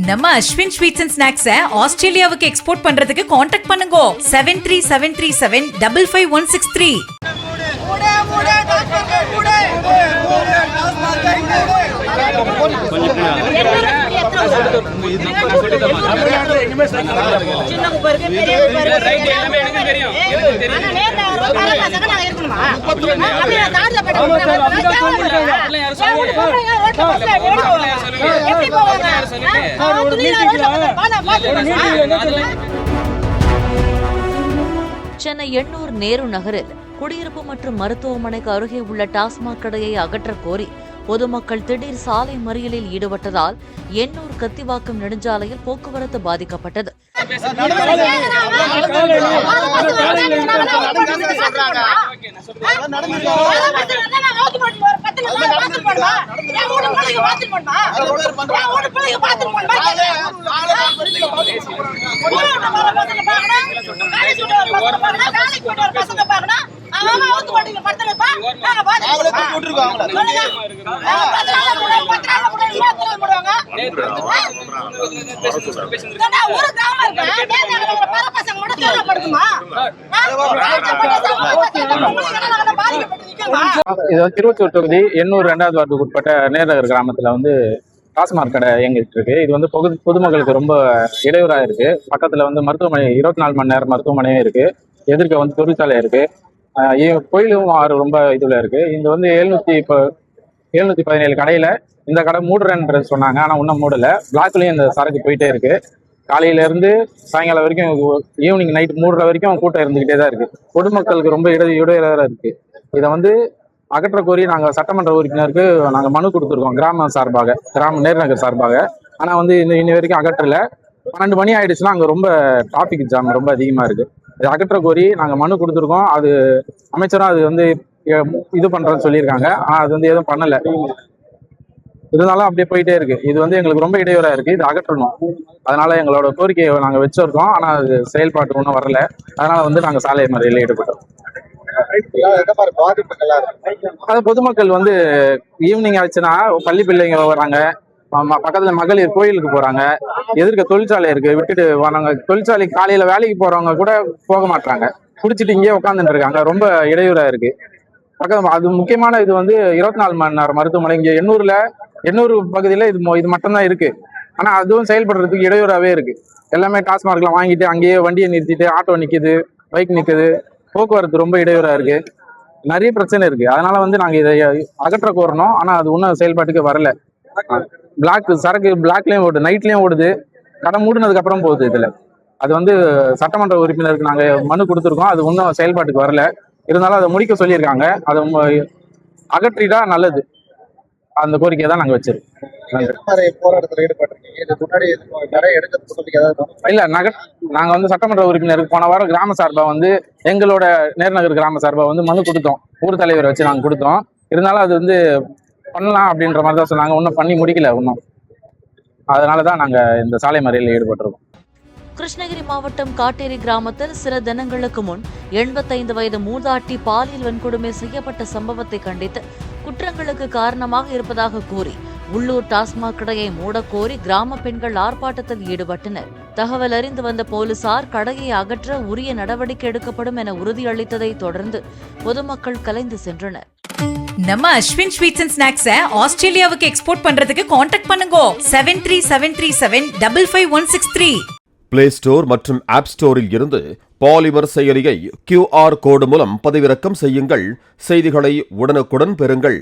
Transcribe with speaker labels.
Speaker 1: நம்ம Ashwin sweets and snacks ஆஸ்திரேலியாவுக்கு export பண்றதுக்கு கான்டாக்ட் பண்ணுங்க 7373755163.
Speaker 2: சென்னை எண்ணூர் நேரு நகரில் குடியிருப்பு மற்றும் மருத்துவமனைக்கு அருகே உள்ள டாஸ்மாக் கடையை அகற்றக் கோரி பொதுமக்கள் திடீர் சாலை மறியலில் ஈடுபட்டதால் எண்ணூர் கத்திவாக்கம் நெடுஞ்சாலையில் போக்குவரத்து பாதிக்கப்பட்டது.
Speaker 3: இது திருவத்தூர் தொகுதி எண்ணூர் 2வது வார்டுக்கு உட்பட்ட நேருநகர் கிராமத்துல டாஸ்மாக் கடை இயங்கிட்டு இருக்கு. இது பொதுமக்களுக்கு ரொம்ப இடையூறா இருக்கு. பக்கத்துல மருத்துவமனை 24 மணி நேரம் மருத்துவமனையும் இருக்கு. எதிர்க்க தொழிற்சாலை இருக்கு. கோயிலும் ஆறு ரொம்ப இதுல இருக்கு. இந்த 717 கடையில இந்த கடை மூடுறேன்னு சொன்னாங்க. ஆனா இன்னும் மூடல. பிளாக்லயும் இந்த சரக்கு போயிட்டே இருக்கு. காலையில இருந்து சாயங்காலம் வரைக்கும் ஈவினிங் நைட் மூடுற வரைக்கும் கூட்டம் இருந்துகிட்டே தான் இருக்கு. பொதுமக்களுக்கு ரொம்ப இடையூறா இருக்கு. இதை அகற்ற கோரி நாங்க சட்டமன்ற உறுப்பினருக்கு நாங்க மனு கொடுத்துருக்கோம். நேருநகர் சார்பாக. ஆனா இன்னி வரைக்கும் அகற்றல. 12 மணி ஆயிடுச்சுன்னா அங்க ரொம்ப டிராபிக் ஜாம் ரொம்ப அதிகமா இருக்கு. இது அகற்ற கோரி நாங்க மனு கொடுத்துருக்கோம். அது அமைச்சரும் அது இது பண்றேன்னு சொல்லியிருக்காங்க. ஆனா அது எதுவும் பண்ணல. இருந்தாலும் அப்படியே போயிட்டே இருக்கு. இது எங்களுக்கு ரொம்ப இடையூறா இருக்கு. இது அகற்றணும். அதனால எங்களோட கோரிக்கையை நாங்க வச்சிருக்கோம். ஆனா அது செயல்பாட்டு ஒன்றும் வரல. அதனால நாங்க சாலை மறியலில் ஈடுபட்டோம். அது பொதுமக்கள் ஈவினிங் ஆச்சுன்னா பள்ளி பிள்ளைங்க வராங்க. பக்கத்துல மகளிர் கோயிலுக்கு போறாங்க. எதிர்க்க தொழிற்சாலை இருக்கு. விட்டுட்டு வராங்க. தொழிற்சாலைக்கு காலையில வேலைக்கு போறவங்க கூட போக மாட்டாங்க. குடிச்சிட்டு இங்கேயே உட்காந்துட்டு இருக்காங்க. ரொம்ப இடையூறா இருக்கு. அது முக்கியமான இது 24 மணி நேரம் மருத்துவமனை இங்க எண்ணூர் பகுதியில இது மட்டும்தான் இருக்கு. ஆனா அதுவும் செயல்படுறதுக்கு இடையூறாவே இருக்கு. எல்லாமே டாஸ்மார்க்ல வாங்கிட்டு அங்கேயே வண்டியை நிறுத்திட்டு ஆட்டோ நிக்குது, பைக் நிக்குது. போக்குவரத்து ரொம்ப இடையூறா இருக்கு. நிறைய பிரச்சனை இருக்கு. அதனால நாங்க இதை அகற்ற கோரணும். ஆனா அது ஒன்றும் செயல்பாட்டுக்கு வரல. சரக்கு பிளாக்லயும் ஓடுது, நைட்லயும் ஓடுது. கடை மூடினதுக்கு அப்புறம் போகுது. இதுல அது சட்டமன்ற உறுப்பினருக்கு நாங்க மனு கொடுத்துருக்கோம். அது ஒன்றும் செயல்பாட்டுக்கு வரல. இருந்தாலும் அதை முடிக்க சொல்லியிருக்காங்க. அதை அகற்றிட்டா நல்லது. அந்த கோரிக்கையை தான் நாங்க வச்சிருக்கோம். இல்ல நாங்க சட்டமன்ற உறுப்பினருக்கு போன வாரம் கிராம சார்பா எங்களோட நேருநகர் கிராம சார்பா மனு கொடுத்தோம். ஊர் தலைவரை வச்சு நாங்க கொடுத்தோம். இருந்தாலும் அது பண்ணலாம் அப்படின்ற மாதிரி தான் சொன்னாங்க. ஒன்றும் பண்ணி முடிக்கல ஒன்றும். அதனாலதான் நாங்க இந்த சாலை மறியலில் ஈடுபட்டிருக்கோம்.
Speaker 2: கிருஷ்ணகிரி மாவட்டம் காட்டேரி கிராமத்தில் சில தினங்களுக்கு முன் 85 வயது மூதாட்டி பாலியல் வன்கொடுமை செய்யப்பட்ட சம்பவத்தை கண்டித்து குற்றங்களுக்கு காரணமாக இருப்பதாக கூறி உள்ளூர் டாஸ்மாக் கடையை மூடக்கோரி கிராம பெண்கள் ஆர்ப்பாட்டத்தில் ஈடுபட்டனர். தகவல் அறிந்து வந்த போலீசார் கடையை அகற்ற உரிய நடவடிக்கை எடுக்கப்படும் என உறுதியளித்ததை தொடர்ந்து பொதுமக்கள் கலைந்து சென்றனர்.
Speaker 1: நம்ம அஸ்வின் ஸ்வீட்ஸ் அண்ட் ஸ்நாக்ஸ் ஆஸ்திரேலியாவுக்கு எக்ஸ்போர்ட் பண்றதுக்கு கான்டாக்ட் பண்ணுங்க 7373755163.
Speaker 4: பிளே ஸ்டோர் மற்றும் ஆப் ஸ்டோரில் இருந்து பாலிமர் செயலியை QR கோடு மூலம் பதிவிறக்கம் செய்யுங்கள். செய்திகளை உடனுக்குடன் பெறுங்கள்.